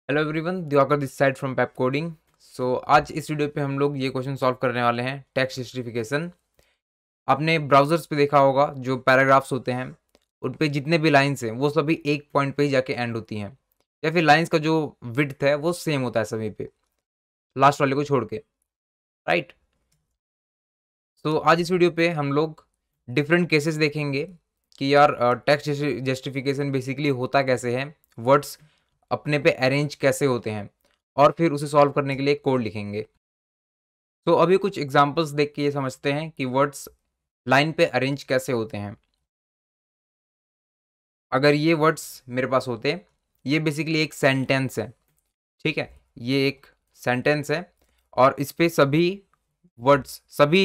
Hello everyone, Diwakar this side from Pepcoding. So आज इस video पे हम लोग ये क्वेश्चन सॉल्व करने वाले हैं, टेक्स्ट जस्टिफिकेशन। आपने ब्राउजर्स पे देखा होगा जो पैराग्राफ्स होते हैं उन पे जितने भी लाइंस हैं वो सभी एक पॉइंट पे ही जाके एंड होती हैं, या फिर लाइंस का जो विड्थ है वो सेम होता है सभी पे, लास्ट वाले को छोड़ के, राइट। तो आज इस वीडियो पे हम लोग डिफरेंट केसेस देखेंगे कि यार टेक्स्ट जस्टिफिकेशन बेसिकली होता कैसे है, वर्ड्स अपने पे अरेंज कैसे होते हैं, और फिर उसे सॉल्व करने के लिए कोड लिखेंगे। तो अभी कुछ एग्जांपल्स देख के ये समझते हैं कि वर्ड्स लाइन पे अरेंज कैसे होते हैं। अगर ये वर्ड्स मेरे पास होते, ये बेसिकली एक सेंटेंस है, ठीक है, ये एक सेंटेंस है और इस पे सभी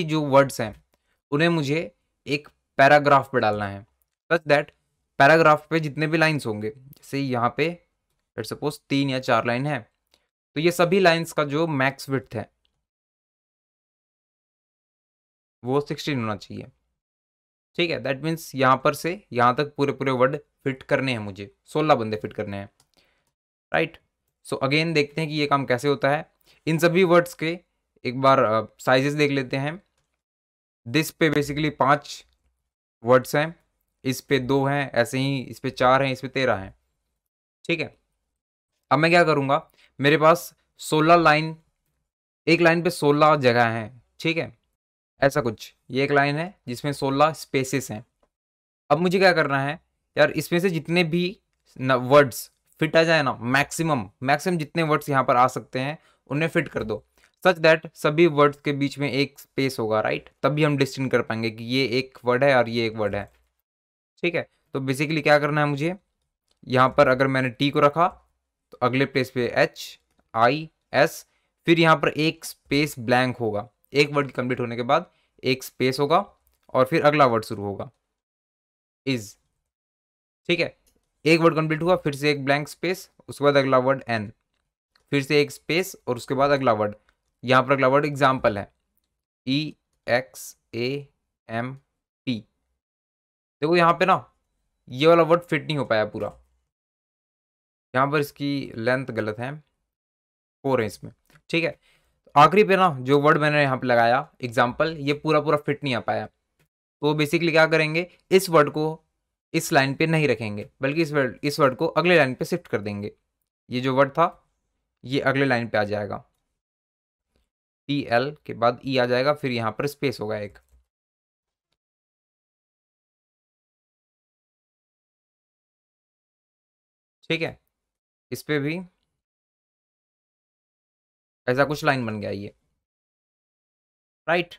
जो वर्ड्स हैं उन्हें मुझे एक पैराग्राफ पे डालना है, सच दैट पैराग्राफ पे जितने भी लाइंस होंगे, जैसे यहाँ पे लेट्स सपोज 3 या 4 लाइन है, तो ये सभी लाइंस का जो मैक्स विड्थ है वो 16 होना चाहिए, ठीक है। दैट मीन्स यहाँ पर से यहाँ तक पूरे पूरे वर्ड फिट करने हैं, मुझे 16 बंदे फिट करने हैं, राइट। सो अगेन देखते हैं कि ये काम कैसे होता है। इन सभी वर्ड्स के एक बार साइजेस देख लेते हैं। दिस पे बेसिकली 5 वर्ड्स हैं, इस पे 2 हैं, ऐसे ही इस पे 4 हैं, इस पे 13 हैं, ठीक है। अब मैं क्या करूँगा, मेरे पास 16 लाइन, एक लाइन पे 16 जगह हैं, ठीक है, ऐसा कुछ। ये एक लाइन है जिसमें 16 स्पेसेस हैं। अब मुझे क्या करना है यार, इसमें से जितने भी वर्ड्स फिट आ जाए ना, मैक्सिमम मैक्सिमम जितने वर्ड्स यहाँ पर आ सकते हैं उन्हें फिट कर दो, सच दैट सभी वर्ड्स के बीच में एक स्पेस होगा, राइट। तभी हम डिस्टिंग कर पाएंगे कि ये एक वर्ड है और ये एक वर्ड है, ठीक है। तो बेसिकली क्या करना है मुझे, यहाँ पर अगर मैंने टी को रखा तो अगले प्लेस पे HIS, फिर यहाँ पर एक स्पेस ब्लैंक होगा, एक वर्ड कंप्लीट होने के बाद एक स्पेस होगा और फिर अगला वर्ड शुरू होगा, इज, ठीक है। एक वर्ड कंप्लीट हुआ, फिर से एक ब्लैंक स्पेस, उसके बाद अगला वर्ड एन, फिर से एक स्पेस और उसके बाद अगला वर्ड। यहाँ पर अगला वर्ड एग्जाम्पल है, EXAMP। देखो यहाँ पे ना ये वाला वर्ड फिट नहीं हो पाया पूरा, यहाँ पर इसकी लेंथ गलत है, 4 है इसमें, ठीक है। आखिरी पे ना जो वर्ड मैंने यहाँ पे लगाया एग्जाम्पल, ये पूरा पूरा फिट नहीं आ पाया, तो बेसिकली क्या करेंगे, इस वर्ड को इस लाइन पे नहीं रखेंगे, बल्कि इस वर्ड को अगले लाइन पे शिफ्ट कर देंगे। ये जो वर्ड था ये अगले लाइन पे आ जाएगा, TL के बाद E आ जाएगा, फिर यहाँ पर स्पेस होगा एक, ठीक है। इस पे भी ऐसा कुछ लाइन बन गया ये, राइट।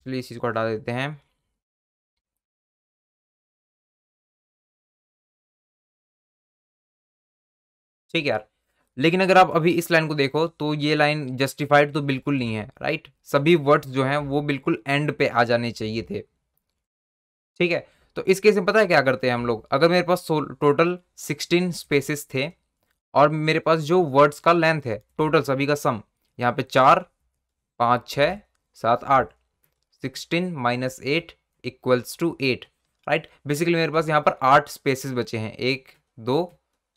चलिए इस चीज को हटा देते हैं। ठीक है यार, लेकिन अगर आप अभी इस लाइन को देखो तो ये लाइन जस्टिफाइड तो बिल्कुल नहीं है, राइट। सभी वर्ड्स जो हैं वो बिल्कुल एंड पे आ जाने चाहिए थे, ठीक है। तो इस केस में पता है क्या करते हैं हम लोग, अगर मेरे पास टोटल 16 स्पेसेस थे और मेरे पास जो वर्ड्स का लेंथ है टोटल सभी का सम, यहाँ पे 4 5 6 7 8, 16 minus 8 equals to 8, right. Basically मेरे पास यहाँ पर 8 स्पेसेस बचे हैं, 1 2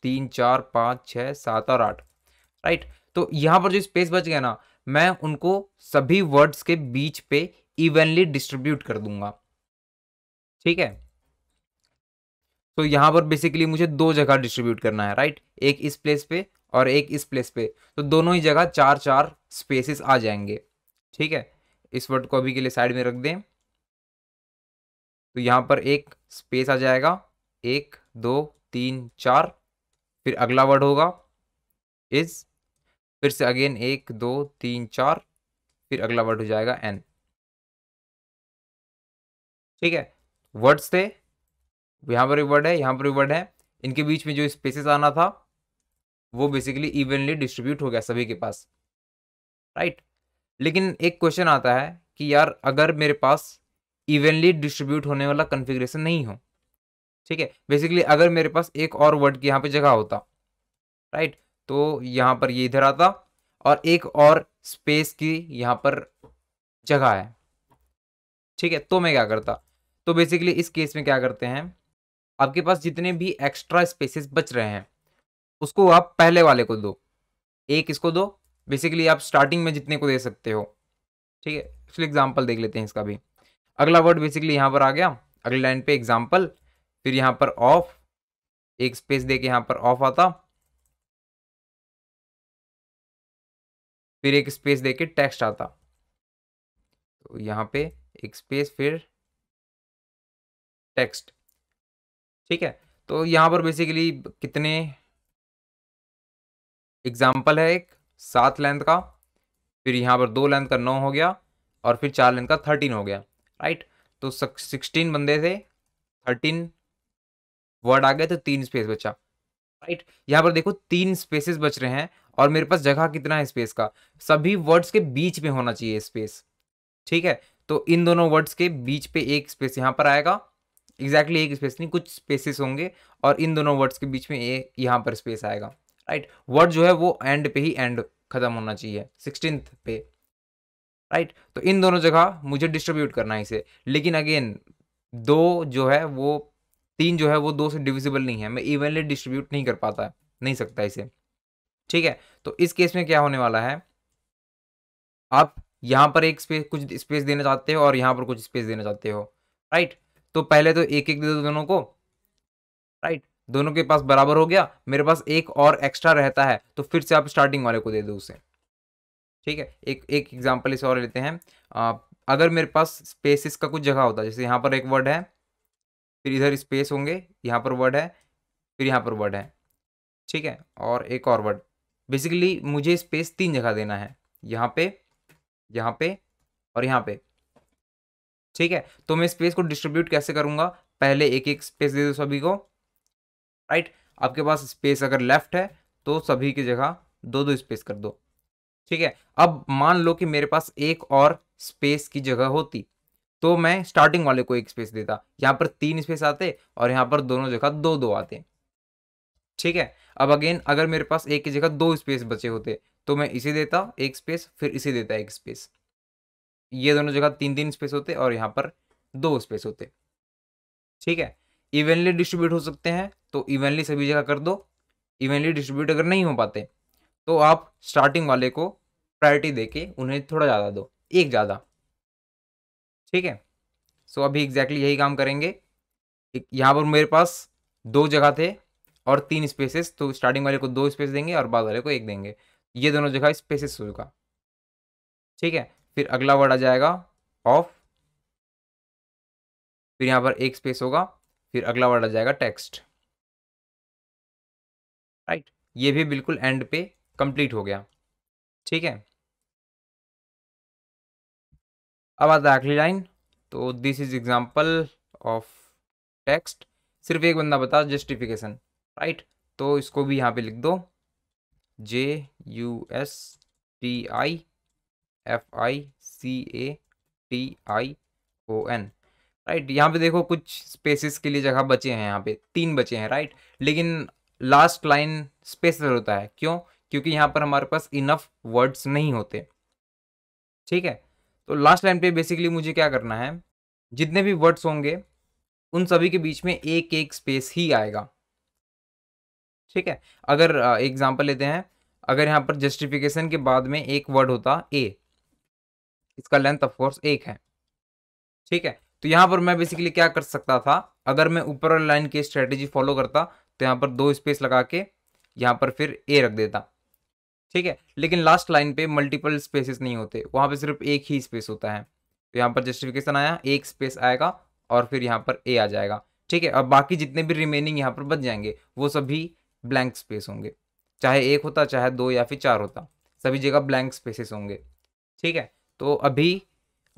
3 4 5 6 7 और 8, राइट। तो यहाँ पर जो स्पेस बच गया ना, मैं उनको सभी वर्ड्स के बीच पे इवनली डिस्ट्रीब्यूट कर दूंगा, ठीक है। तो यहाँ पर बेसिकली मुझे 2 जगह डिस्ट्रीब्यूट करना है, राइट, एक इस प्लेस पे और एक इस प्लेस पे, तो दोनों ही जगह 4 4 स्पेसेस आ जाएंगे, ठीक है। इस वर्ड को अभी के लिए साइड में रख दें, तो यहाँ पर एक स्पेस आ जाएगा, 1 2 3 4, फिर अगला वर्ड होगा इज, फिर से अगेन 1 2 3 4, फिर अगला वर्ड हो जाएगा एन, ठीक है। वर्ड्स थे, यहाँ पर भी वर्ड है, यहाँ पर भी वर्ड है, इनके बीच में जो स्पेसेस आना था वो बेसिकली इवनली डिस्ट्रीब्यूट हो गया सभी के पास, राइट। लेकिन एक क्वेश्चन आता है कि यार अगर मेरे पास इवनली डिस्ट्रीब्यूट होने वाला कन्फिग्रेशन नहीं हो, ठीक है, बेसिकली अगर मेरे पास एक और वर्ड की यहाँ पे जगह होता, राइट, तो यहाँ पर ये इधर आता और एक और स्पेस की यहाँ पर जगह है, ठीक है। तो मैं क्या करता, तो बेसिकली इस केस में क्या करते हैं, आपके पास जितने भी एक्स्ट्रा स्पेसेस बच रहे हैं उसको आप पहले वाले को दो, एक इसको दो। बेसिकली आप स्टार्टिंग में जितने को दे सकते हो, ठीक है। इसलिए एग्जाम्पल देख लेते हैं इसका भी। अगला वर्ड बेसिकली यहाँ पर आ गया, अगली लाइन पे एग्जाम्पल, फिर यहाँ पर ऑफ, एक स्पेस दे के यहाँ पर ऑफ आता, फिर एक स्पेस दे के टेक्स्ट आता, तो यहाँ पे एक स्पेस फिर टेक्स्ट, ठीक है। तो यहाँ पर बेसिकली कितने एग्जाम्पल है, एक 7 लेंथ का, फिर यहाँ पर 2 लेंथ का 9 हो गया, और फिर 4 लेंथ का 13 हो गया, राइट। तो 16 बंदे थे, 13 वर्ड आ गए, तो 3 स्पेस बचा, राइट। यहाँ पर देखो 3 स्पेसेस बच रहे हैं, और मेरे पास जगह कितना है स्पेस का, सभी वर्ड्स के बीच में होना चाहिए स्पेस, ठीक है। तो इन दोनों वर्ड्स के बीच पे एक स्पेस यहाँ पर आएगा, एग्जैक्टली एक स्पेस नहीं, कुछ स्पेसेस होंगे, और इन दोनों वर्ड्स के बीच में यहाँ पर स्पेस आएगा, राइट। वर्ड जो है वो एंड पे ही एंड खत्म होना चाहिए, 16th पे, राइट। तो इन दोनों जगह मुझे डिस्ट्रीब्यूट करना है इसे, लेकिन अगेन 2 जो है वो 3 जो है वो 2 से डिविजिबल नहीं है, मैं इवनली डिस्ट्रीब्यूट नहीं कर पाता, नहीं सकता इसे, ठीक है। तो इस केस में क्या होने वाला है, आप यहाँ पर एक स्पेस, कुछ स्पेस देना चाहते हो, और यहाँ पर कुछ स्पेस देना चाहते हो, राइट। तो पहले तो एक एक दे दो दोनों को, राइट। दोनों के पास बराबर हो गया, मेरे पास एक और एक्स्ट्रा रहता है, तो फिर से आप स्टार्टिंग वाले को दे दो उसे, ठीक है। एक एक एग्जांपल इसे और लेते हैं। अगर मेरे पास स्पेसिस का कुछ जगह होता है, जैसे यहाँ पर एक वर्ड है, फिर इधर स्पेस होंगे, यहाँ पर वर्ड है, फिर यहाँ पर वर्ड है, ठीक है, और एक और वर्ड। बेसिकली मुझे स्पेस 3 जगह देना है, यहाँ पे, यहाँ पे, और यहाँ पे, ठीक है। तो मैं स्पेस को डिस्ट्रीब्यूट कैसे करूंगा, पहले एक एक स्पेस दे दो सभी को, राइट। आपके पास स्पेस अगर लेफ्ट है तो सभी की जगह 2-2 स्पेस कर दो, ठीक है। अब मान लो कि मेरे पास एक और स्पेस की जगह होती, तो मैं स्टार्टिंग वाले को एक स्पेस देता, यहाँ पर 3 स्पेस आते, और यहाँ पर दोनों जगह 2-2 आते, ठीक है। अब अगेन अगर मेरे पास एक की जगह 2 स्पेस बचे होते, तो मैं इसे देता एक स्पेस, फिर इसे देता एक स्पेस, ये दोनों जगह 3-3 स्पेस होते, और यहाँ पर 2 स्पेस होते, ठीक है। इवनली डिस्ट्रीब्यूट हो सकते हैं तो इवनली सभी जगह कर दो, इवनली डिस्ट्रीब्यूट अगर नहीं हो पाते तो आप स्टार्टिंग वाले को प्रायोरिटी देके उन्हें थोड़ा ज़्यादा दो, एक ज़्यादा, ठीक है। सो अभी एग्जैक्टली यही काम करेंगे। यहाँ पर मेरे पास 2 जगह थे और 3 स्पेसेस, तो स्टार्टिंग वाले को 2 स्पेस देंगे और बाद वाले को 1 देंगे, ये दोनों जगह स्पेसेस होगा, ठीक है। फिर अगला वर्ड आ जाएगा ऑफ, फिर यहाँ पर एक स्पेस होगा, फिर अगला वर्ड आ जाएगा टेक्स्ट, राइट। ये भी बिल्कुल एंड पे कंप्लीट हो गया, ठीक है। अब आता है आखिरी लाइन, तो this is example of text, सिर्फ एक बंदा बता जस्टिफिकेशन, राइट। तो इसको भी यहाँ पे लिख दो, JUSTIFICATION, राइट। यहाँ पे देखो कुछ स्पेसेस के लिए जगह बचे हैं, यहाँ पे 3 बचे हैं, राइट। लेकिन लास्ट लाइन स्पेशल होता है, क्यों, क्योंकि यहाँ पर हमारे पास इनफ वर्ड्स नहीं होते, ठीक है। तो लास्ट लाइन पे बेसिकली मुझे क्या करना है, जितने भी वर्ड्स होंगे उन सभी के बीच में एक एक स्पेस ही आएगा, ठीक है। अगर एग्जांपल लेते हैं, अगर यहाँ पर जस्टिफिकेशन के बाद में एक वर्ड होता ए, इसका लेंथ ऑफ कोर्स 1 है, ठीक है। तो यहाँ पर मैं बेसिकली क्या कर सकता था, अगर मैं ऊपर वाली लाइन की स्ट्रेटेजी फॉलो करता तो यहाँ पर 2 स्पेस लगा के यहाँ पर फिर ए रख देता, ठीक है। लेकिन लास्ट लाइन पे मल्टीपल स्पेसेस नहीं होते, वहां पे सिर्फ एक ही स्पेस होता है, तो यहाँ पर जस्टिफिकेशन आया, एक स्पेस आएगा, और फिर यहाँ पर ए आ जाएगा, ठीक है। अब बाकी जितने भी रिमेनिंग यहाँ पर बच जाएंगे वो सभी ब्लैंक स्पेस होंगे, चाहे 1 होता, चाहे 2 या फिर 4 होता, सभी जगह ब्लैंक स्पेसेस होंगे, ठीक है। तो अभी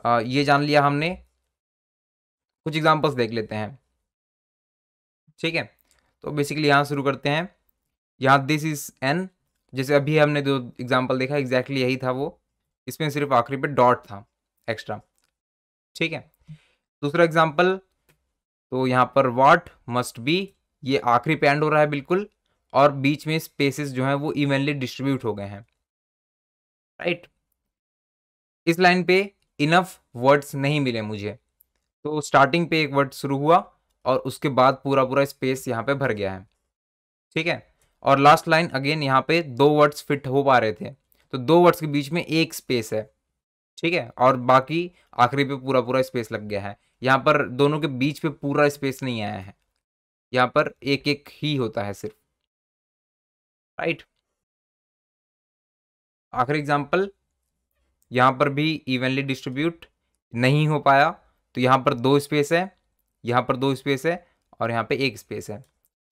ये जान लिया हमने, कुछ एग्जाम्पल्स देख लेते हैं, ठीक है। तो बेसिकली यहाँ शुरू करते हैं, यहाँ दिस इज एन, जैसे अभी हमने जो एग्जाम्पल देखा एग्जैक्टली यही था वो, इसमें सिर्फ आखिरी पे डॉट था एक्स्ट्रा, ठीक है। दूसरा एग्जाम्पल, तो यहाँ पर व्हाट मस्ट बी, ये आखिरी पे एंड हो रहा है बिल्कुल, और बीच में स्पेसेस जो हैं वो इवनली डिस्ट्रीब्यूट हो गए हैं, राइट। इस लाइन पे इनफ वर्ड्स नहीं मिले मुझे, तो स्टार्टिंग पे एक वर्ड शुरू हुआ और उसके बाद पूरा पूरा स्पेस यहाँ पे भर गया है, ठीक है। और लास्ट लाइन अगेन यहाँ पे 2 वर्ड्स फिट हो पा रहे थे, तो 2 वर्ड्स के बीच में एक स्पेस है, ठीक है, और बाकी आखिरी पे पूरा पूरा स्पेस लग गया है। यहाँ पर दोनों के बीच पे पूरा स्पेस नहीं आया है, यहाँ पर एक एक ही होता है सिर्फ, राइट। आखिरी एग्जाम्पल, यहाँ पर भी इवनली डिस्ट्रीब्यूट नहीं हो पाया, तो यहाँ पर 2 स्पेस है, यहाँ पर 2 स्पेस है, और यहाँ पे 1 स्पेस है,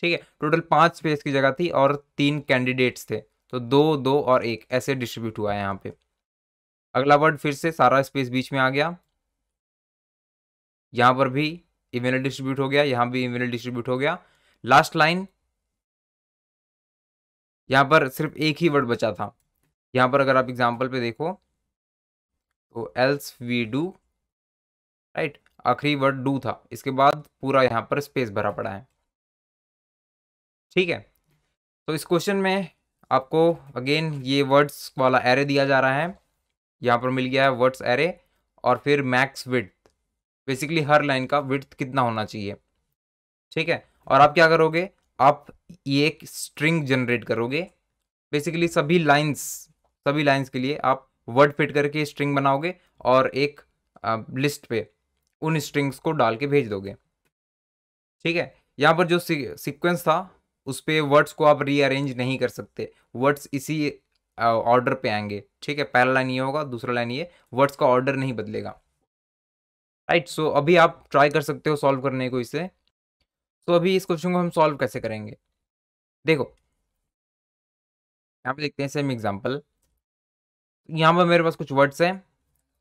ठीक है। टोटल 5 स्पेस की जगह थी और 3 कैंडिडेट्स थे, तो 2 2 और 1 ऐसे डिस्ट्रीब्यूट हुआ है यहाँ पे। अगला वर्ड फिर से सारा स्पेस बीच में आ गया, यहाँ पर भी इवनली डिस्ट्रीब्यूट हो गया, यहाँ भी इवनली डिस्ट्रीब्यूट हो गया। लास्ट लाइन, यहाँ पर सिर्फ एक ही वर्ड बचा था, यहाँ पर अगर आप एग्जाम्पल पे देखो तो एल्स वी डू, राइट, आखिरी वर्ड डू था, इसके बाद पूरा यहाँ पर स्पेस भरा पड़ा है, ठीक है। तो इस क्वेश्चन में आपको अगेन ये वर्ड्स वाला एरे दिया जा रहा है, यहाँ पर मिल गया है वर्ड्स एरे, और फिर मैक्स विड्थ, बेसिकली हर लाइन का विड्थ कितना होना चाहिए, ठीक है। और आप क्या करोगे, आप ये एक स्ट्रिंग जनरेट करोगे, बेसिकली सभी लाइंस के लिए आप वर्ड फिट करके स्ट्रिंग बनाओगे और एक लिस्ट पे उन स्ट्रिंग्स को डाल के भेज दोगे, ठीक है। यहाँ पर जो सीक्वेंस था उस पे वर्ड्स को आप रीअरेंज नहीं कर सकते, वर्ड्स इसी ऑर्डर पे आएंगे, ठीक है। पहला लाइन ये होगा, दूसरा लाइन ये, वर्ड्स का ऑर्डर नहीं बदलेगा, राइट। सो अभी आप ट्राई कर सकते हो सॉल्व करने को इसे। तो अभी इस क्वेश्चन को हम सॉल्व कैसे करेंगे, देखो यहाँ पे देखते हैं सेम एग्जांपल। यहाँ पर मेरे पास कुछ वर्ड्स हैं,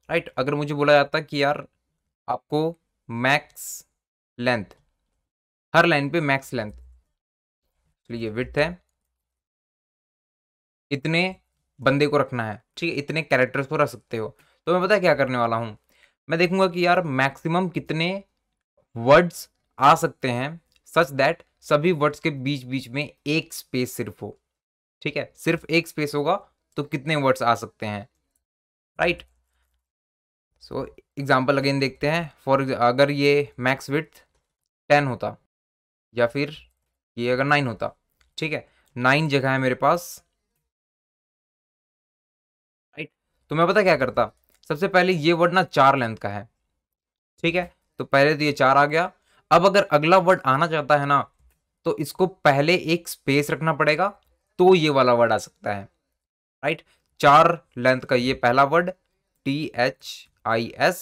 राइट। अगर मुझे बोला जाता कि यार आपको मैक्स लेंथ, हर लाइन पे मैक्स लेंथ, ये विड्थ है, इतने बंदे को रखना है, ठीक है, इतने कैरेक्टर्स को रख सकते हो, तो मैं पता है क्या करने वाला हूँ, मैं देखूंगा कि यार मैक्सिमम कितने वर्ड्स आ सकते हैं सच दैट सभी वर्ड्स के बीच बीच में एक स्पेस सिर्फ हो, ठीक है, सिर्फ एक स्पेस होगा तो कितने वर्ड्स आ सकते हैं, राइट। सो एग्जाम्पल अगेन देखते हैं, फॉर अगर ये मैक्स विड्थ 10 होता या फिर ये अगर 9 होता, ठीक है, 9 जगह है मेरे पास, राइट। तो मैं पता क्या करता, सबसे पहले ये वर्ड ना 4 लेंथ का है, ठीक है, तो पहले तो ये 4 आ गया। अब अगर अगला वर्ड आना चाहता है ना, तो इसको पहले एक स्पेस रखना पड़ेगा, तो ये वाला वर्ड आ सकता है, राइट। 4 लेंथ का ये पहला वर्ड THIS,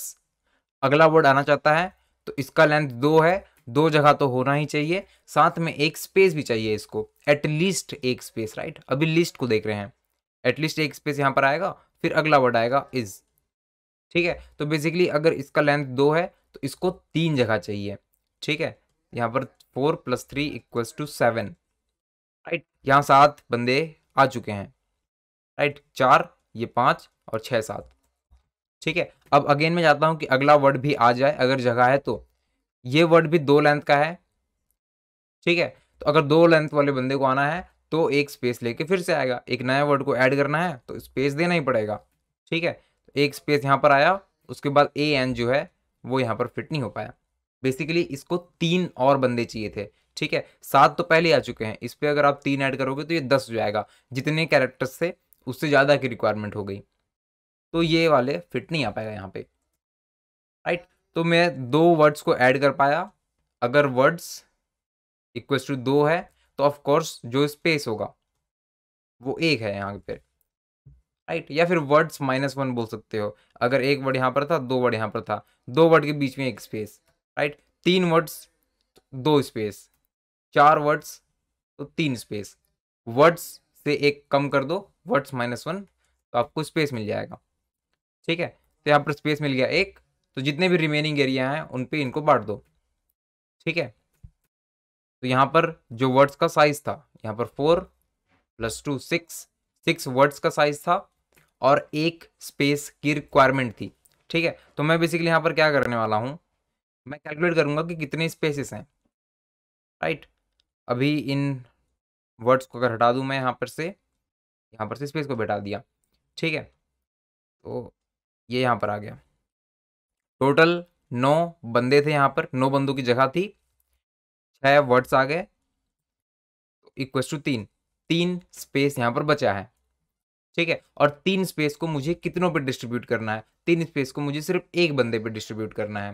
अगला वर्ड आना चाहता है तो इसका लेंथ 2 है, 2 जगह तो होना ही चाहिए, साथ में एक स्पेस भी चाहिए इसको, एटलीस्ट एक स्पेस, राइट। अभी लिस्ट को देख रहे हैं, एटलीस्ट एक स्पेस यहाँ पर आएगा, फिर अगला वर्ड आएगा इज, ठीक है। तो बेसिकली अगर इसका लेंथ 2 है तो इसको 3 जगह चाहिए, ठीक है, यहाँ पर 4 + 3 = 7, राइट। यहाँ 7 बंदे आ चुके हैं, राइट, 4 ये 5 और 6 7, ठीक है। अब अगेन मैं चाहता हूँ कि अगला वर्ड भी आ जाए अगर जगह है तो, ये वर्ड भी 2 लेंथ का है, ठीक है। तो अगर 2 लेंथ वाले बंदे को आना है तो एक स्पेस लेके फिर से आएगा, एक नया वर्ड को ऐड करना है तो स्पेस देना ही पड़ेगा, ठीक है। तो एक स्पेस यहाँ पर आया, उसके बाद AN जो है वो यहाँ पर फिट नहीं हो पाया, बेसिकली इसको 3 और बंदे चाहिए थे, ठीक है। 7 तो पहले आ चुके हैं, इस पर अगर आप 3 ऐड करोगे तो ये 10 हो जाएगा, जितने कैरेक्टर्स थे उससे ज़्यादा की रिक्वायरमेंट हो गई, तो ये वाले फिट नहीं आ पाएगा यहाँ पे, राइट। तो मैं 2 वर्ड्स को ऐड कर पाया, अगर वर्ड्स = 2 है तो ऑफ कोर्स जो स्पेस होगा वो 1 है यहाँ पे, राइट। या फिर वर्ड्स -1 बोल सकते हो, अगर एक वर्ड यहाँ पर था, 2 वर्ड यहाँ पर था, 2 वर्ड के बीच में एक space, right. 3 words 2 space, 4 words तो 3 स्पेस, वर्ड्स से एक कम कर दो, वर्ड्स -1, तो आपको स्पेस मिल जाएगा, ठीक है। तो यहाँ पर स्पेस मिल गया एक, तो जितने भी रिमेनिंग एरिया हैं उन पे इनको बांट दो, ठीक है। तो यहाँ पर जो वर्ड्स का साइज था, यहाँ पर 4 + 2 6 वर्ड्स का साइज था और एक स्पेस की रिक्वायरमेंट थी, ठीक है। तो मैं बेसिकली यहाँ पर क्या करने वाला हूँ, मैं कैलकुलेट करूंगा कि कितने स्पेसेस हैं, राइट। अभी इन वर्ड्स को अगर हटा दूं मैं यहाँ पर से स्पेस को बैठा दिया, ठीक है। तो ये यहाँ पर आ गया, टोटल 9 बंदे थे, यहाँ पर 9 बंदों की जगह थी, 6 वर्ड्स आ गए, = 3, 3 स्पेस यहाँ पर बचा है, ठीक है। और 3 स्पेस को मुझे कितनों पे डिस्ट्रीब्यूट करना है, 3 स्पेस को मुझे सिर्फ एक बंदे पे डिस्ट्रीब्यूट करना है,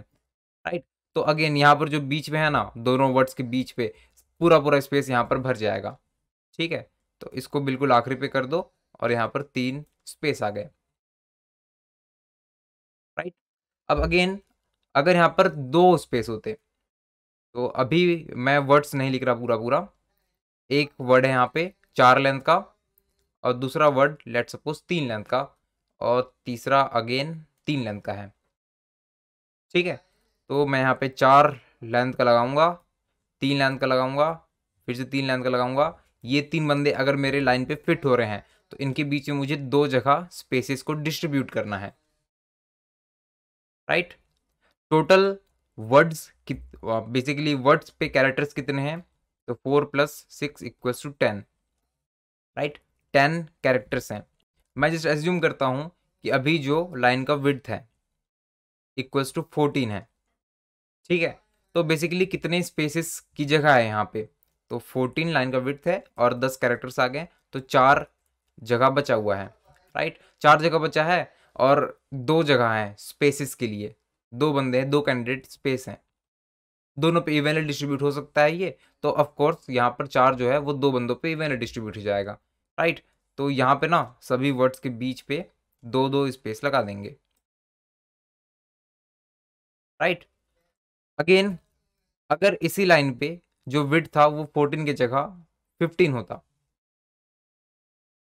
राइट। तो अगेन यहाँ पर जो बीच में है ना, दोनों वर्ड्स के बीच पे पूरा पूरा स्पेस यहाँ पर भर जाएगा, ठीक है। तो इसको बिल्कुल आखिरी पे कर दो और यहाँ पर 3 स्पेस आ गए, राइट। अब अगेन अगर यहाँ पर 2 स्पेस होते, तो अभी मैं वर्ड्स नहीं लिख रहा पूरा पूरा, एक वर्ड है यहाँ पे 4 लेंथ का, और दूसरा वर्ड लेट सपोज 3 लेंथ का, और तीसरा अगेन 3 लेंथ का है, ठीक है। तो मैं यहाँ पे 4 लेंथ का लगाऊंगा, 3 लेंथ का लगाऊंगा, फिर से 3 लेंथ का लगाऊंगा। ये 3 बंदे अगर मेरे लाइन पे फिट हो रहे हैं तो इनके बीच में मुझे 2 जगह स्पेसेस को डिस्ट्रीब्यूट करना है, right. Total words basically words पे कैरेक्टर्स कितने हैं, तो 4 + 6 = 10, राइट। 10 कैरेक्टर्स हैं। मैं जस्ट एज्यूम करता हूँ कि अभी जो लाइन का विड्थ है = 14 है, ठीक है। तो बेसिकली कितने स्पेसेस की जगह है यहाँ पे, तो 14 लाइन का विड्थ है और 10 कैरेक्टर्स आ गए, तो 4 जगह बचा हुआ है, राइट। 4 जगह बचा है और 2 जगह है स्पेसेस के लिए, 2 बंदे हैं, 2 कैंडिडेट स्पेस हैं, दोनों पे इवनली डिस्ट्रीब्यूट हो सकता है ये। तो ऑफ कोर्स यहाँ पर 4 जो है वो 2 बंदों पे इवनली डिस्ट्रीब्यूट हो जाएगा, राइट। तो यहाँ पे ना सभी वर्ड्स के बीच पे 2-2 स्पेस लगा देंगे, राइट। अगेन अगर इसी लाइन पे जो विड्थ था वो 14 की जगह 15 होता,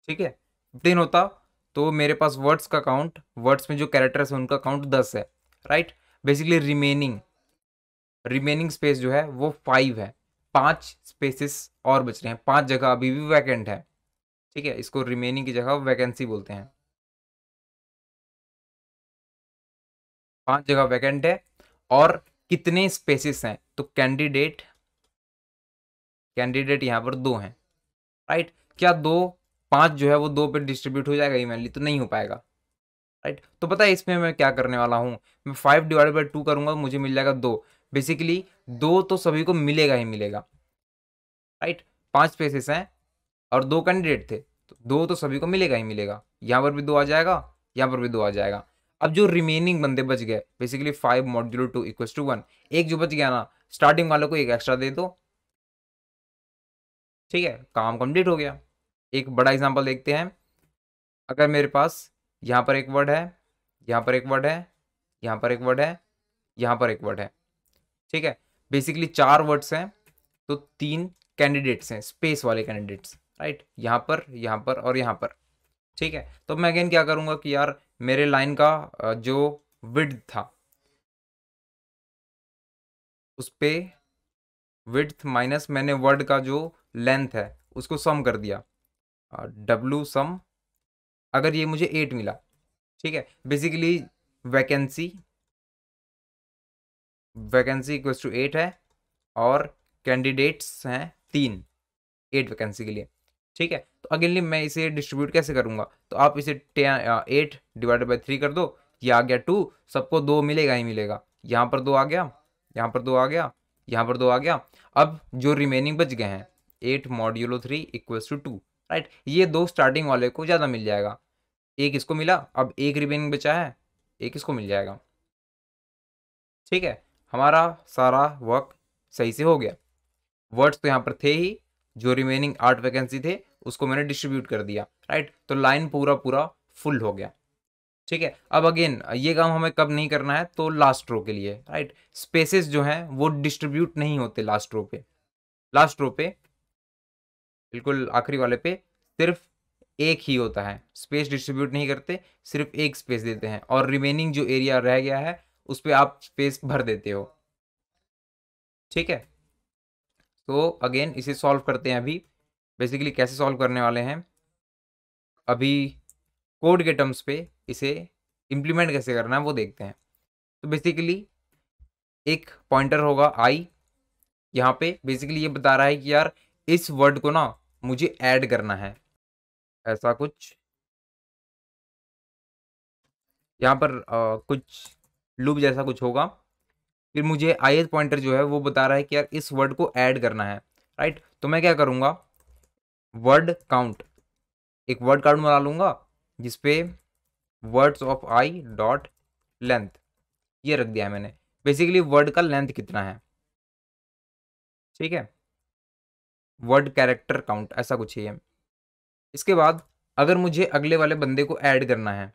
ठीक है, 15 होता, तो मेरे पास वर्ड्स का काउंट, वर्ड्स में जो कैरेक्टर्स है उनका काउंट 10 है, राइट। बेसिकली रिमेनिंग स्पेस जो है वो 5 है, 5 स्पेसेस और बच रहे हैं, 5 जगह अभी भी वैकेंट है, ठीक है। इसको रिमेनिंग की जगह वैकेंसी बोलते हैं, 5 जगह वैकेंट है। और कितने स्पेसेस हैं, तो कैंडिडेट यहाँ पर 2 हैं, राइट। क्या 5 जो है वो 2 पे डिस्ट्रीब्यूट हो जाएगा इवनली, तो नहीं हो पाएगा, राइट। तो पता है इसमें मैं क्या करने वाला हूँ, मैं 5/2 करूंगा, मुझे मिल जाएगा 2। बेसिकली 2 तो सभी को मिलेगा ही मिलेगा, राइट। 5 स्पेसेस हैं और 2 कैंडिडेट थे, तो 2 तो सभी को मिलेगा ही मिलेगा, यहाँ पर भी 2 आ जाएगा, यहाँ पर भी 2 आ जाएगा। अब जो रिमेनिंग बंदे बच गए, बेसिकली 5/2 = 1, एक जो बच गया ना, स्टार्टिंग वालों को एक एक्स्ट्रा दे दो, ठीक है, काम कंप्लीट हो गया। एक बड़ा एग्जांपल देखते हैं। अगर मेरे पास यहाँ पर एक वर्ड है, यहाँ पर एक वर्ड है, यहाँ पर एक वर्ड है, यहाँ पर एक वर्ड है, ठीक है। बेसिकली 4 वर्ड्स हैं, तो 3 कैंडिडेट्स हैं, स्पेस वाले कैंडिडेट्स, राइट, यहाँ पर और यहाँ पर, ठीक है। तो मैं अगेन क्या करूँगा कि यार मेरे लाइन का जो विड्थ था उस पे विड्थ माइनस मैंने वर्ड का जो लेंथ है उसको सम कर दिया, W सम, अगर ये मुझे 8 मिला, ठीक है। बेसिकली वैकेंसी = 8 है और कैंडिडेट्स हैं 3, 8 वैकेंसी के लिए, ठीक है। तो अगेनली मैं इसे डिस्ट्रीब्यूट कैसे करूंगा, तो आप इसे 8/3 कर दो, ये आ गया 2, सबको 2 मिलेगा ही मिलेगा, यहाँ पर 2 आ गया, यहाँ पर 2 आ गया, यहाँ पर 2 आ गया। अब जो रिमेनिंग बच गए हैं 8/3 = 2, राइट। ये 2 स्टार्टिंग वाले को ज़्यादा मिल जाएगा, एक इसको मिला, अब एक रिमेनिंग बचा है, एक इसको मिल जाएगा, ठीक है। हमारा सारा वर्क सही से हो गया। वर्ड्स तो यहाँ पर थे ही, जो रिमेनिंग 8 वैकेंसी थे उसको मैंने डिस्ट्रीब्यूट कर दिया, राइट। तो लाइन पूरा पूरा फुल हो गया, ठीक है। अब अगेन ये काम हमें कब नहीं करना है, तो लास्ट रो के लिए, राइट। स्पेसेस जो हैं वो डिस्ट्रीब्यूट नहीं होते लास्ट रो पे, लास्ट रो पे बिल्कुल आखिरी वाले पे सिर्फ एक ही होता है, स्पेस डिस्ट्रीब्यूट नहीं करते, सिर्फ एक स्पेस देते हैं और रिमेनिंग जो एरिया रह गया है उस पर आप स्पेस भर देते हो, ठीक है। तो अगेन इसे सॉल्व करते हैं अभी। बेसिकली कैसे सॉल्व करने वाले हैं, अभी कोड के टर्म्स पे इसे इम्प्लीमेंट कैसे करना है वो देखते हैं। तो बेसिकली एक पॉइंटर होगा आई, यहाँ पे बेसिकली ये बता रहा है कि यार इस वर्ड को ना मुझे ऐड करना है, ऐसा कुछ यहाँ पर कुछ लूप जैसा कुछ होगा। फिर मुझे आई पॉइंटर जो है वो बता रहा है कि यार इस वर्ड को ऐड करना है, राइट। तो मैं क्या करूँगा, वर्ड काउंट, एक वर्ड काउंट बना लूंगा जिसपे words of I dot length, ये रख दिया है मैंने। बेसिकली वर्ड का लेंथ कितना है, ठीक है, वर्ड कैरेक्टर काउंट ऐसा कुछ ही है। इसके बाद अगर मुझे अगले वाले बंदे को ऐड करना है,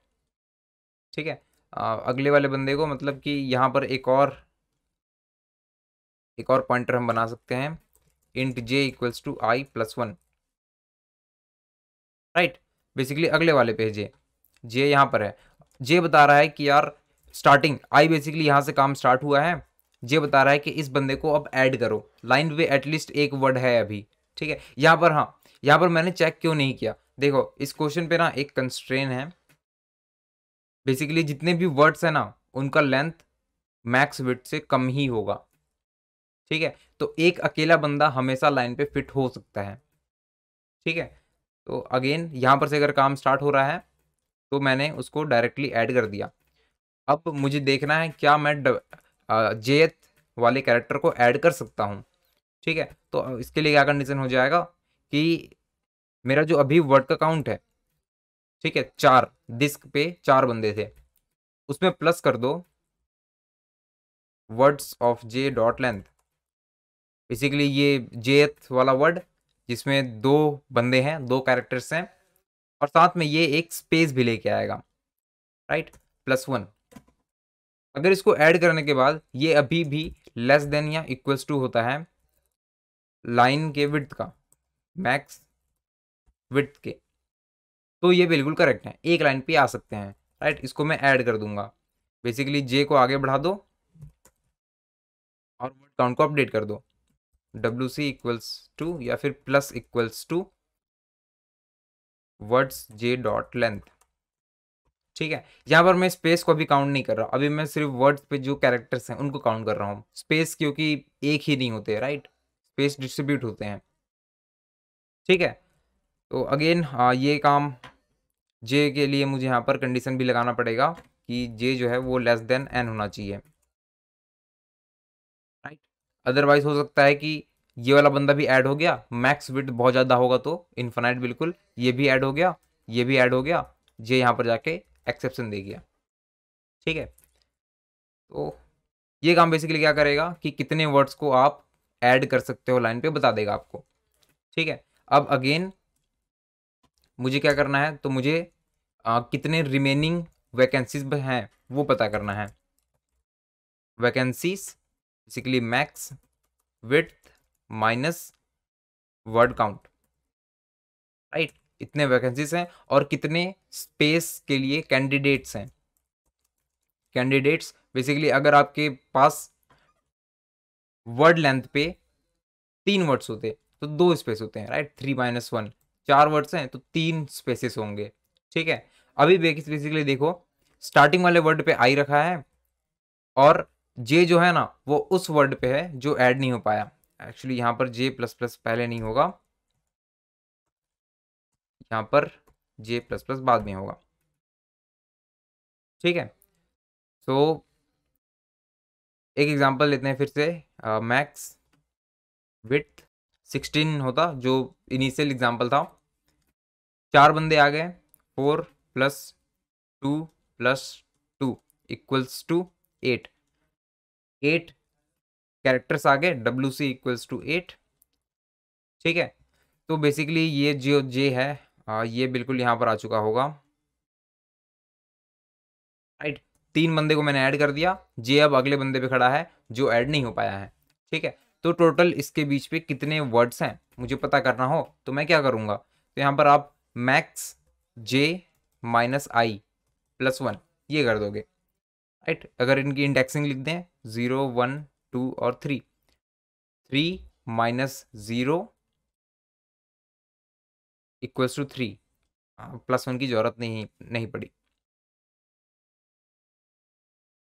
ठीक है, अगले वाले बंदे को मतलब कि यहाँ पर एक और पॉइंटर हम बना सकते हैं, int j equals to i plus one, right. Basically अगले वाले पे जे यहाँ पर है, जे बता रहा है कि यार स्टार्टिंग आई, बेसिकली यहाँ से काम स्टार्ट हुआ है। जे बता रहा है कि इस बंदे को अब ऐड करो, लाइन पे एटलीस्ट एक वर्ड है अभी, ठीक है। यहाँ पर हाँ, यहाँ पर मैंने चेक क्यों नहीं किया, देखो इस क्वेश्चन पे ना एक कंस्ट्रेन है, बेसिकली जितने भी वर्ड्स है ना उनका लेंथ मैक्स विड्थ से कम ही होगा, ठीक है। तो एक अकेला बंदा हमेशा लाइन पे फिट हो सकता है, ठीक है। तो अगेन यहाँ पर से अगर काम स्टार्ट हो रहा है तो मैंने उसको डायरेक्टली ऐड कर दिया। अब मुझे देखना है क्या मैं जेथ वाले कैरेक्टर को ऐड कर सकता हूँ, ठीक है। तो इसके लिए क्या कंडीशन हो जाएगा कि मेरा जो अभी वर्ड का काउंट है, ठीक है, 4 डिस्क पे 4 बंदे थे, उसमें प्लस कर दो words of j dot length, basically ये जेथ वाला वर्ड जिसमें 2 बंदे हैं, 2 कैरेक्टर्स हैं, और साथ में ये एक स्पेस भी लेके आएगा, राइट, प्लस 1। अगर इसको ऐड करने के बाद ये अभी भी लेस देन या इक्वल्स टू होता है लाइन के विड्थ का, मैक्स विड्थ के, तो ये बिल्कुल करेक्ट है, एक लाइन पे आ सकते हैं, राइट। इसको मैं ऐड कर दूंगा, बेसिकली जे को आगे बढ़ा दो और वर्ड काउंट को अपडेट कर दो, डब्ल्यू सी इक्वल्स टू या फिर plus equals to words j dot length, ठीक है। यहाँ पर मैं स्पेस को अभी काउंट नहीं कर रहा, अभी मैं सिर्फ वर्ड्स पे जो कैरेक्टर्स हैं उनको काउंट कर रहा हूँ, स्पेस क्योंकि एक ही नहीं होते, राइट, स्पेस डिस्ट्रीब्यूट होते हैं, ठीक है। तो अगेन ये काम जे के लिए मुझे यहाँ पर कंडीशन भी लगाना पड़ेगा कि जे जो है वो लेस देन एन होना चाहिए, राइट। अदरवाइज हो सकता है कि ये वाला बंदा भी ऐड हो गया, मैक्स विड्थ बहुत ज़्यादा होगा तो इन्फिनाइट बिल्कुल, ये भी ऐड हो गया, ये भी ऐड हो गया, जे यहाँ पर जाके एक्सेप्शन दे गया, ठीक है। तो ये काम बेसिकली क्या करेगा कि कितने वर्ड्स को आप ऐड कर सकते हो लाइन पे बता देगा आपको, ठीक है। अब अगेन मुझे क्या करना है, तो मुझे कितने रिमेनिंग वैकेंसीज हैं वो पता करना है। Vacancies basically max width minus word count, right, इतने वैकेंसीज हैं और कितने स्पेस के लिए कैंडिडेट्स हैं। कैंडिडेट्स बेसिकली अगर आपके पास वर्ड लेंथ पे 3 वर्ड्स होते तो 2 स्पेस होते हैं, राइट, 3 - 1, 4 वर्ड्स हैं तो 3 स्पेसेस होंगे, ठीक है। अभी बेसिकली देखो स्टार्टिंग वाले वर्ड पे आई रखा है और जे जो है ना वो उस वर्ड पे है जो ऐड नहीं हो पाया, एक्चुअली यहाँ पर जे प्लस प्लस पहले नहीं होगा, यहाँ पर जे प्लस प्लस बाद में होगा, ठीक है। तो एक एग्जांपल लेते हैं फिर से, मैक्स विड्थ 16 होता जो इनिशियल एग्जांपल था, 4 बंदे आ गए, 4 + 2 + 2 = 8, 8 कैरेक्टर्स आ गए, डब्ल्यू सी इक्वल्स टू 8, ठीक है। तो बेसिकली ये जो जे है ये बिल्कुल यहाँ पर आ चुका होगा, राइट। 3 बंदे को मैंने ऐड कर दिया, जे अब अगले बंदे पे खड़ा है जो ऐड नहीं हो पाया है, ठीक है। तो टोटल इसके बीच पे कितने वर्ड्स हैं मुझे पता करना हो तो मैं क्या करूँगा, तो यहाँ पर आप मैक्स जे माइनस आई प्लस 1 ये कर दोगे, राइट। अगर इनकी इंडेक्सिंग लिख दें 0 1 2 और 3, 3 - 0 इक्वल्स टू 3, +1 की जरूरत नहीं पड़ी,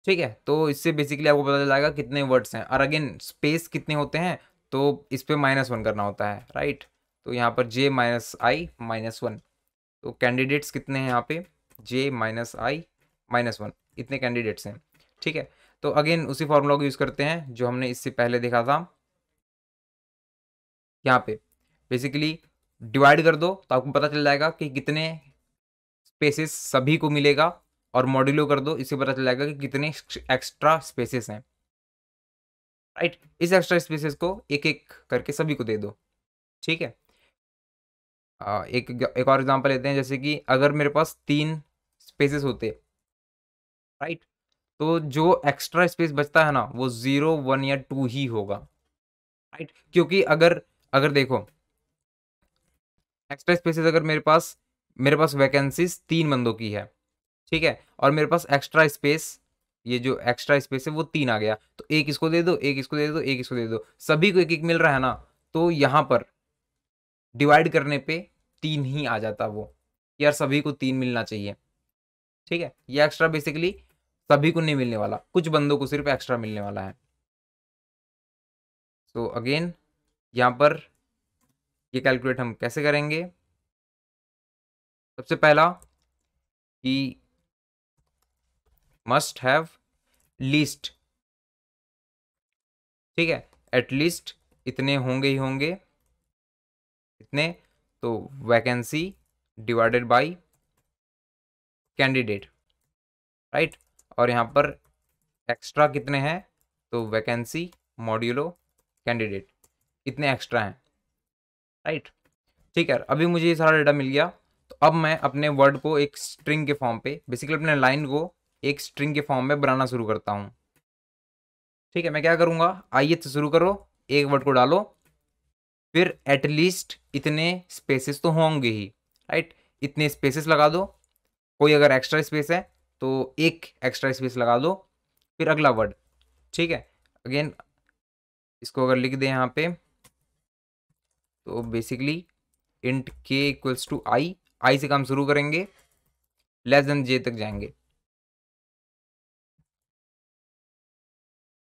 ठीक है। तो इससे बेसिकली आपको पता चल जाएगा कितने वर्ड्स हैं, और अगेन स्पेस कितने होते हैं तो इस पे -1 करना होता है, राइट। तो यहाँ पर जे माइनस आई -1, तो कैंडिडेट्स कितने हैं यहाँ पे, जे माइनस आई -1, इतने कैंडिडेट्स हैं, ठीक है। तो अगेन उसी फॉर्मूला को यूज़ करते हैं जो हमने इससे पहले देखा था, यहाँ पे बेसिकली डिवाइड कर दो तो आपको पता चल जाएगा कि कितने स्पेसेस सभी को मिलेगा, और मॉड्यूलो कर दो, इससे पता चल जाएगा कि कितने एक्स्ट्रा स्पेसेस हैं, राइट। इस एक्स्ट्रा स्पेसेस को एक एक करके सभी को दे दो, ठीक है। एक और एग्जांपल लेते हैं, जैसे कि अगर मेरे पास 3 स्पेसेस होते, राइट, तो जो एक्स्ट्रा स्पेस बचता है ना वो 0, 1 या 2 ही होगा, राइट। क्योंकि अगर अगर देखो एक्स्ट्रा स्पेसेस, अगर मेरे पास वैकेंसीज 3 बंदों की है, ठीक है, और मेरे पास एक्स्ट्रा स्पेस, ये जो एक्स्ट्रा स्पेस है वो 3 आ गया, तो एक इसको दे दो, एक इसको दे दो, एक इसको दे दो, सभी को एक एक मिल रहा है ना, तो यहाँ पर डिवाइड करने पे 3 ही आ जाता वो, यार सभी को 3 मिलना चाहिए, ठीक है। ये एक्स्ट्रा बेसिकली सभी को नहीं मिलने वाला, कुछ बंदों को सिर्फ एक्स्ट्रा मिलने वाला है। सो अगेन यहाँ पर ये कैलकुलेट हम कैसे करेंगे, सबसे पहला कि मस्ट हैव लीस्ट, ठीक है, एटलीस्ट इतने होंगे ही होंगे, इतने, तो vacancy divided by candidate, right. और यहाँ पर एक्स्ट्रा कितने हैं, तो वैकेंसी मॉड्यूलो कैंडिडेट, इतने एक्स्ट्रा हैं, राइट। ठीक है, अभी मुझे ये सारा डेटा मिल गया, तो अब मैं अपने वर्ड को एक स्ट्रिंग के फॉर्म पे, बेसिकली अपने लाइन को एक स्ट्रिंग के फॉर्म में बनाना शुरू करता हूँ, ठीक है। मैं क्या करूँगा, आइए तो शुरू करो, एक वर्ड को डालो, फिर एटलीस्ट इतने स्पेसेस तो होंगे ही, राइट, इतने स्पेसेस लगा दो, कोई अगर एक्स्ट्रा स्पेस है तो एक एक्स्ट्रा स्पेस लगा दो, फिर अगला वर्ड, ठीक है। अगेन इसको अगर लिख दें यहाँ पे, तो बेसिकली इंट के इक्वल्स टू आई से काम शुरू करेंगे, लेस देन जे तक जाएंगे,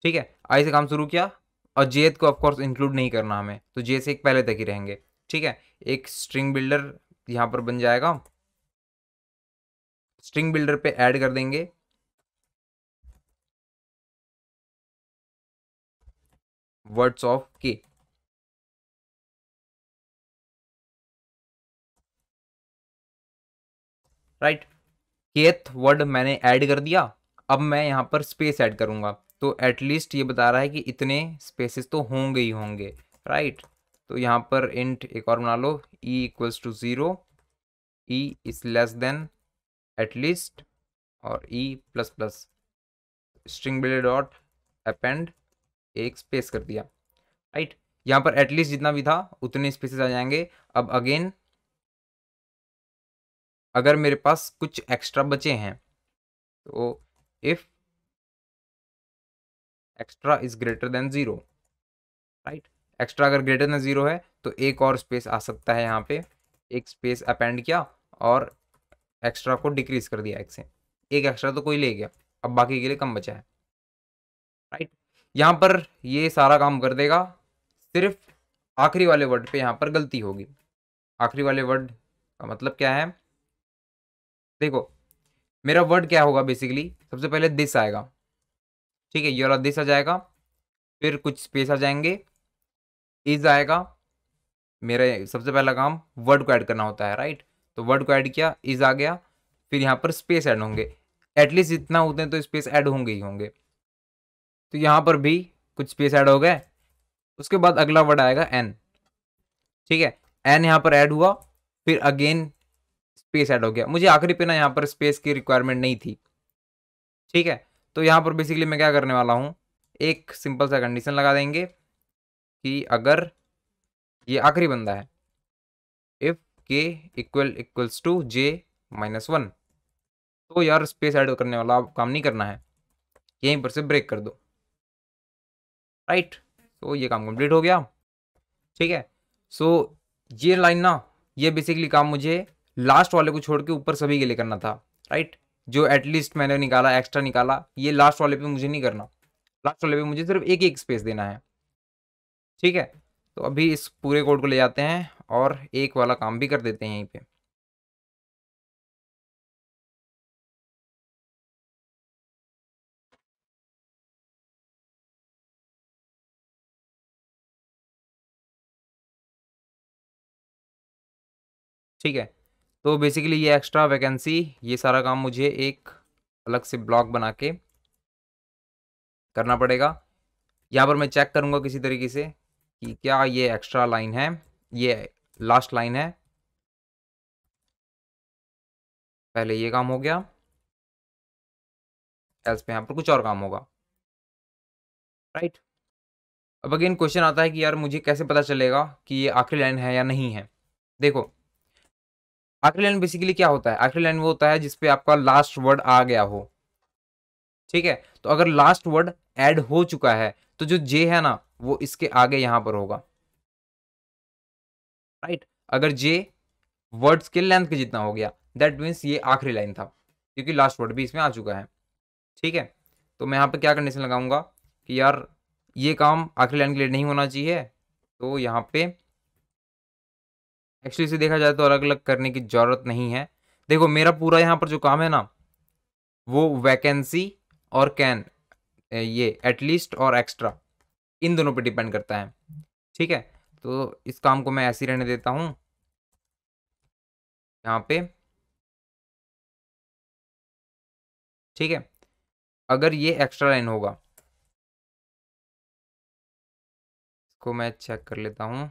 ठीक है। आई से काम शुरू किया, और जे को ऑफकोर्स इंक्लूड नहीं करना हमें, तो जे से एक पहले तक ही रहेंगे, ठीक है। एक स्ट्रिंग बिल्डर यहाँ पर बन जाएगा, स्ट्रिंग बिल्डर पे ऐड कर देंगे वर्ड्स ऑफ के, राइट। केथ वर्ड मैंने ऐड कर दिया, अब मैं यहाँ पर स्पेस ऐड करूँगा, तो एटलीस्ट ये बता रहा है कि इतने स्पेसेस तो होंगे ही होंगे, राइट। तो यहाँ पर इंट एक और बना लो, e equals to 0, e is less than at least, और e plus plus string builder dot append, एक स्पेस कर दिया, राइट। यहाँ पर एटलीस्ट जितना भी था उतने स्पेसेस आ जाएंगे। अब अगेन अगर मेरे पास कुछ एक्स्ट्रा बचे हैं, तो if extra is greater than 0, right, extra अगर ग्रेटर देन 0 है तो एक और स्पेस आ सकता है, यहाँ पे एक स्पेस अपेंड किया और एक्स्ट्रा को डिक्रीज कर दिया, एक से एक एक्स्ट्रा तो कोई ले गया, अब बाकी के लिए कम बचा है, राइट। यहाँ पर ये सारा काम कर देगा, सिर्फ आखिरी वाले वर्ड पे यहाँ पर गलती होगी। आखिरी वाले वर्ड का मतलब क्या है, देखो मेरा वर्ड क्या होगा, बेसिकली सबसे पहले दिस आएगा, ठीक है, ये वाला दिस आ जाएगा, फिर कुछ स्पेस आ जाएंगे, इज आएगा, मेरा सबसे पहला काम वर्ड को ऐड करना होता है, राइट। तो वर्ड को ऐड किया, इज आ गया, फिर यहाँ पर स्पेस ऐड होंगे, एटलीस्ट इतना होते हैं तो स्पेस ऐड होंगे ही होंगे, तो यहाँ पर भी कुछ स्पेस ऐड हो गए। उसके बाद अगला वर्ड आएगा एन, ठीक है, एन यहाँ पर ऐड हुआ, फिर अगेन स्पेस ऐड हो गया, मुझे आखिरी पे ना यहाँ पर स्पेस की रिक्वायरमेंट नहीं थी, ठीक है। तो यहाँ पर बेसिकली मैं क्या करने वाला हूँ, एक सिंपल सा कंडीशन लगा देंगे कि अगर ये आखिरी बंदा है, इफ के इक्वल्स टू जे -1, तो यार स्पेस ऐड करने वाला काम नहीं करना है, यहीं पर से ब्रेक कर दो, राइट। तो ये काम कंप्लीट हो गया, ठीक है। सो ये लाइन ना, ये बेसिकली काम मुझे लास्ट वाले को छोड़ के ऊपर सभी के लिए करना था, राइट। जो एटलीस्ट मैंने निकाला, एक्स्ट्रा निकाला, ये लास्ट वाले पे मुझे नहीं करना, लास्ट वाले पे मुझे सिर्फ एक एक स्पेस देना है, ठीक है। तो अभी इस पूरे कोड को ले जाते हैं और एक वाला काम भी कर देते हैं यहीं पे। ठीक है। तो बेसिकली ये एक्स्ट्रा वैकेंसी, ये सारा काम मुझे एक अलग से ब्लॉक बना के करना पड़ेगा। यहाँ पर मैं चेक करूँगा किसी तरीके से कि क्या ये एक्स्ट्रा लाइन है, ये लास्ट लाइन है। पहले ये काम हो गया, एल्स पे यहाँ पर कुछ और काम होगा, राइट। अब अगेन क्वेश्चन आता है कि यार मुझे कैसे पता चलेगा कि ये आखिरी लाइन है या नहीं है। देखो, आखिरी लाइन बेसिकली क्या होता है, आखिरी लाइन वो होता है जिसपे आपका लास्ट वर्ड आ गया हो। ठीक है, तो अगर लास्ट वर्ड ऐड हो चुका है तो जो जे है ना वो इसके आगे यहां पर होगा, राइट। अगर जे वर्ड्स के लेंथ के जितना हो गया दैट मीन्स ये आखिरी लाइन था, क्योंकि लास्ट वर्ड भी इसमें आ चुका है। ठीक है, तो मैं यहाँ पे क्या कंडीशन लगाऊंगा कि यार ये काम आखिरी लाइन के लिए नहीं होना चाहिए। तो यहाँ पे एक्चुअली इसे देखा जाए तो अलग अलग करने की जरूरत नहीं है। देखो मेरा पूरा यहाँ पर जो काम है ना वो वैकेंसी और कैन, ये एटलीस्ट और एक्स्ट्रा, इन दोनों पे डिपेंड करता है। ठीक है, तो इस काम को मैं ऐसे ही रहने देता हूँ यहाँ पे। ठीक है, अगर ये एक्स्ट्रा लाइन होगा, इसको मैं चेक कर लेता हूँ।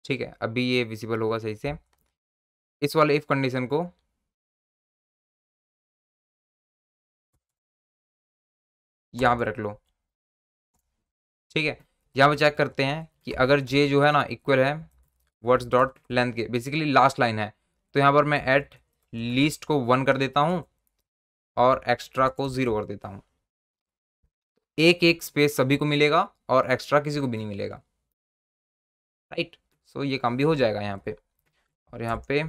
ठीक है, अभी ये विजिबल होगा सही से। इस वाले इफ कंडीशन को यहाँ पे रख लो। ठीक है, यहाँ पे चेक करते हैं कि अगर जे जो है ना इक्वल है वर्ड्स डॉट लेंथ के, बेसिकली लास्ट लाइन है, तो यहाँ पर मैं एट लीस्ट को 1 कर देता हूँ और एक्स्ट्रा को 0 कर देता हूँ। एक एक स्पेस सभी को मिलेगा और एक्स्ट्रा किसी को भी नहीं मिलेगा, राइट। सो ये काम भी हो जाएगा यहाँ पे। और यहाँ पे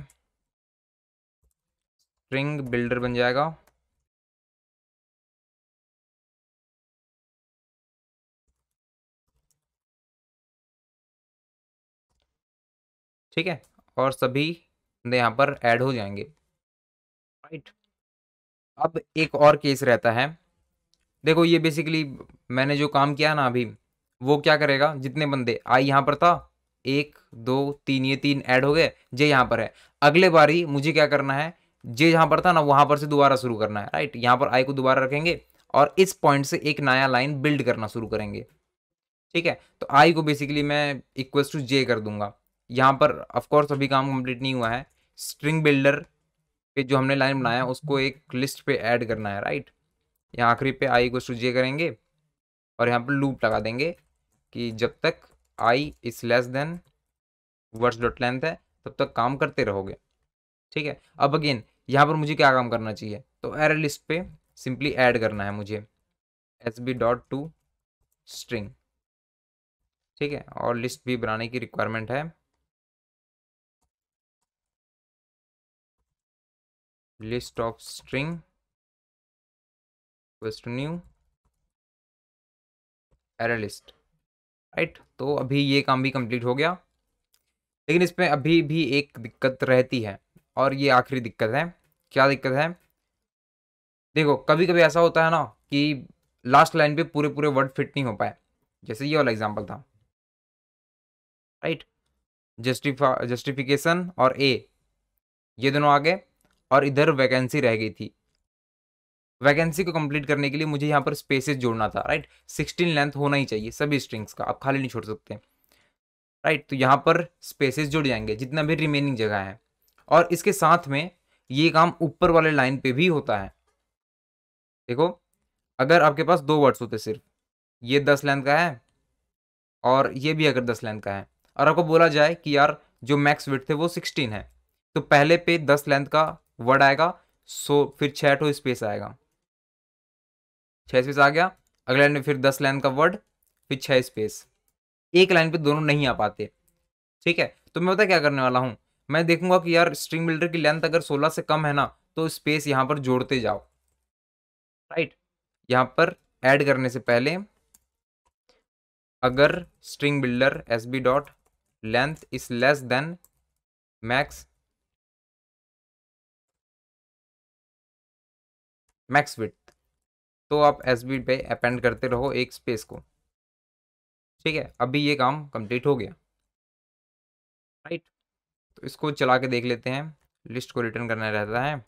स्ट्रिंग बिल्डर बन जाएगा। ठीक है, और सभी यहाँ पर ऐड हो जाएंगे, राइट। अब एक और केस रहता है। देखो ये बेसिकली मैंने जो काम किया ना अभी, वो क्या करेगा, जितने बंदे आई यहाँ पर था, 1 2 3, ये 3 ऐड हो गए, जे यहाँ पर है। अगले बारी मुझे क्या करना है, जे जहाँ पर था ना वहां पर से दोबारा शुरू करना है, राइट। यहाँ पर आई को दोबारा रखेंगे और इस पॉइंट से एक नया लाइन बिल्ड करना शुरू करेंगे। ठीक है, तो आई को बेसिकली मैं इक्वल टू जे कर दूंगा। यहाँ पर ऑफकोर्स अभी काम कंप्लीट नहीं हुआ है। स्ट्रिंग बिल्डर पे जो हमने लाइन बनाया उसको एक लिस्ट पे ऐड करना है, राइट। यहाँ आखिरी पे आई इक्वल टू जे करेंगे और यहाँ पर लूप लगा देंगे कि जब तक I is less than words dot length है तब तक काम करते रहोगे। ठीक है, अब अगेन यहाँ पर मुझे क्या काम करना चाहिए, तो एरे लिस्ट पे सिंपली ऐड करना है मुझे s b dot to string. ठीक है, और लिस्ट भी बनाने की रिक्वायरमेंट है। List of string new array list, right. तो अभी ये काम भी कंप्लीट हो गया, लेकिन इसमें अभी भी एक दिक्कत रहती है, और ये आखिरी दिक्कत है। क्या दिक्कत है, देखो कभी कभी ऐसा होता है ना कि लास्ट लाइन पे पूरे पूरे वर्ड फिट नहीं हो पाए, जैसे ये वाला एग्जांपल था, राइट। जस्टिफिकेशन और ए ये दोनों आ गए और इधर वैकेंसी रह गई थी। वैकेंसी को कंप्लीट करने के लिए मुझे यहाँ पर स्पेसेस जोड़ना था, राइट। 16 लेंथ होना ही चाहिए सभी स्ट्रिंग्स का, आप खाली नहीं छोड़ सकते, राइट। तो यहाँ पर स्पेसेस जुड़ जाएंगे जितना भी रिमेनिंग जगह है। और इसके साथ में ये काम ऊपर वाले लाइन पे भी होता है। देखो, अगर आपके पास 2 वर्ड्स होते सिर्फ, ये 10 लेंथ का है और ये भी अगर 10 लेंथ का है, और आपको बोला जाए कि यार जो मैक्स विड्थ है वो 16 है, तो पहले पे 10 लेंथ का वर्ड आएगा, सो फिर 6 ठो स्पेस आएगा, 6 स्पेस आ गया। अगले लाइन में फिर 10 लाइन का वर्ड, फिर 6 स्पेस। एक लाइन पे दोनों नहीं आ पाते। ठीक है, तो मैं पता क्या करने वाला हूँ, मैं देखूंगा कि यार स्ट्रिंग बिल्डर की लेंथ अगर 16 से कम है ना तो स्पेस यहाँ पर जोड़ते जाओ, राइट। यहाँ पर ऐड करने से पहले अगर string builder s b dot length is less than max max width, तो आप एस बी पे अपेंड करते रहो एक स्पेस को। ठीक है, अभी ये काम कंप्लीट हो गया। राइट, तो इसको चला के देख लेते हैं। लिस्ट को रिटर्न करना रहता है।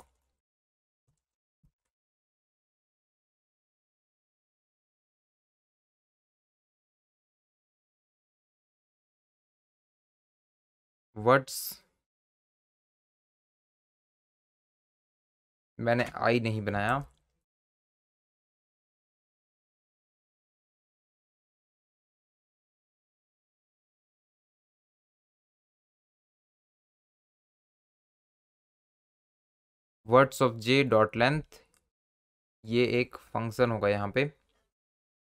वर्ड्स मैंने आई नहीं बनाया। Words of j dot length, ये एक फंक्शन होगा यहाँ पे।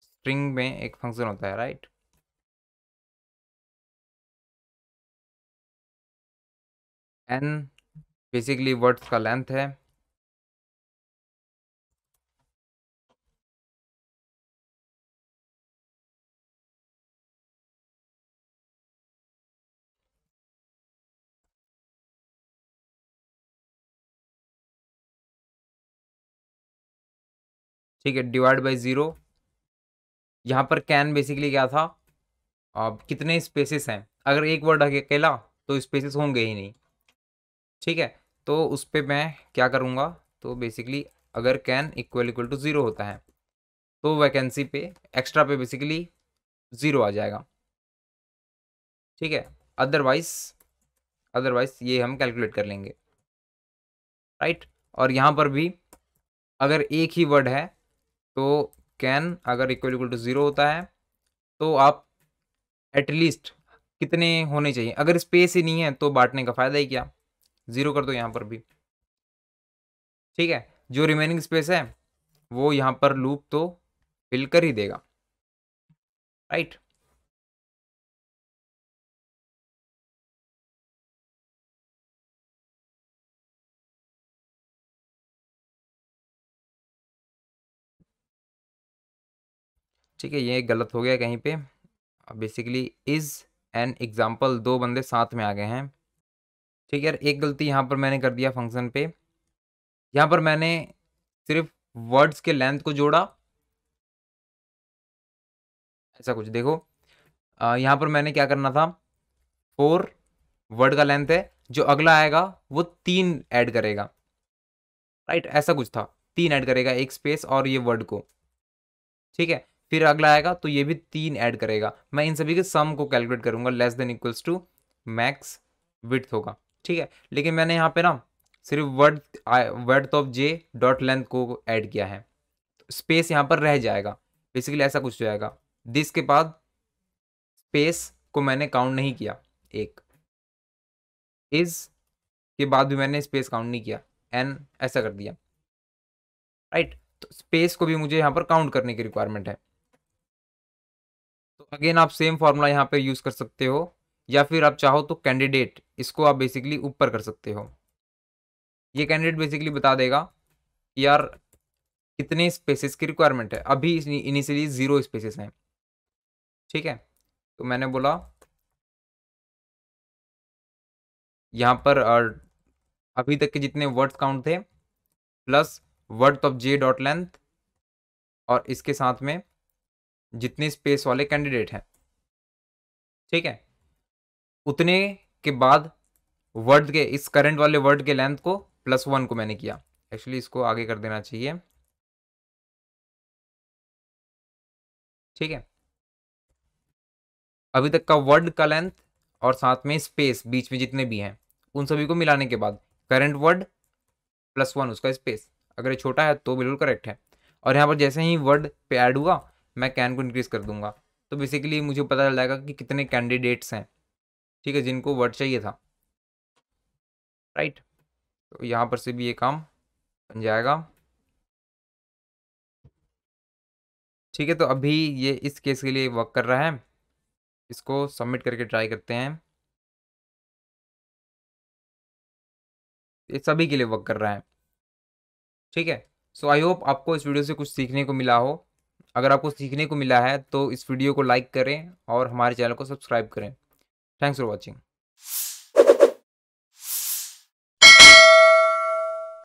स्ट्रिंग में एक फंक्शन होता है, राइट। एन बेसिकली वर्ड्स का लेंथ है। ठीक है, डिवाइड बाई ज़ीरो। यहाँ पर कैन बेसिकली क्या था, अब कितने स्पेसेस हैं, अगर एक वर्ड अकेला तो स्पेसेस होंगे ही नहीं। ठीक है, तो उस पर मैं क्या करूँगा, तो बेसिकली अगर can equal equal to zero होता है तो वैकेंसी पे एक्स्ट्रा पे बेसिकली ज़ीरो आ जाएगा। ठीक है, अदरवाइज अदरवाइज ये हम कैलकुलेट कर लेंगे, राइट। और यहाँ पर भी अगर एक ही वर्ड है तो कैन अगर इक्वल इक्वल टू ज़ीरो होता है तो आप एटलीस्ट कितने होने चाहिए, अगर स्पेस ही नहीं है तो बांटने का फ़ायदा ही क्या, ज़ीरो कर दो यहाँ पर भी। ठीक है, जो रिमेनिंग स्पेस है वो यहाँ पर लूप तो फिल कर ही देगा, राइट। ठीक है, ये गलत हो गया कहीं पे। बेसिकली इज़ एन एग्जाम्पल, दो बंदे साथ में आ गए हैं। ठीक है यार, एक गलती यहाँ पर मैंने कर दिया फंक्शन पे। यहाँ पर मैंने सिर्फ वर्ड्स के लेंथ को जोड़ा, ऐसा कुछ देखो। यहाँ पर मैंने क्या करना था, 4 वर्ड का लेंथ है, जो अगला आएगा वो 3 ऐड करेगा, राइट, ऐसा कुछ था। 3 ऐड करेगा, एक स्पेस और ये वर्ड को। ठीक है, फिर अगला आएगा तो ये भी 3 ऐड करेगा। मैं इन सभी के सम को कैलकुलेट करूंगा, less than equals to max width होगा। ठीक है, लेकिन मैंने यहाँ पे ना सिर्फ word of j dot length को ऐड किया है, स्पेस यहाँ पर रह जाएगा। बेसिकली ऐसा कुछ हो जाएगा, दिस के बाद स्पेस को मैंने काउंट नहीं किया, एक इज के बाद भी मैंने स्पेस काउंट नहीं किया, एन ऐसा कर दिया, राइट। तो स्पेस को भी मुझे यहाँ पर काउंट करने की रिक्वायरमेंट है। तो अगेन आप सेम फॉर्मूला यहाँ पे यूज कर सकते हो, या फिर आप चाहो तो कैंडिडेट, इसको आप बेसिकली ऊपर कर सकते हो। ये कैंडिडेट बेसिकली बता देगा कि यार कितने स्पेसेस की रिक्वायरमेंट है। अभी इनिशियली 0 स्पेसेस हैं। ठीक है, तो मैंने बोला यहाँ पर अभी तक के जितने वर्ड्स काउंट थे plus word of j dot length और इसके साथ में जितने स्पेस वाले कैंडिडेट हैं, ठीक है, उतने के बाद वर्ड के इस करंट वाले वर्ड के लेंथ को +1 को मैंने किया। एक्चुअली इसको आगे कर देना चाहिए। ठीक है, अभी तक का वर्ड का लेंथ और साथ में स्पेस बीच में जितने भी हैं उन सभी को मिलाने के बाद करंट वर्ड +1 उसका स्पेस, अगर ये छोटा है तो बिल्कुल करेक्ट है। और यहाँ पर जैसे ही वर्ड पे ऐड हुआ मैं कैन को इंक्रीज कर दूंगा, तो बेसिकली मुझे पता चल जाएगा कि कितने कैंडिडेट्स हैं, ठीक है, जिनको वर्ड चाहिए था, राइट। तो यहाँ पर से भी ये काम बन जाएगा। ठीक है, तो अभी ये इस केस के लिए वर्क कर रहा है, इसको सबमिट करके ट्राई करते हैं। ये सभी के लिए वर्क कर रहा है। ठीक है, सो आई होप आपको इस वीडियो से कुछ सीखने को मिला हो। अगर आपको सीखने को मिला है तो इस वीडियो को लाइक करें और हमारे चैनल को सब्सक्राइब करें। Thanks for watching.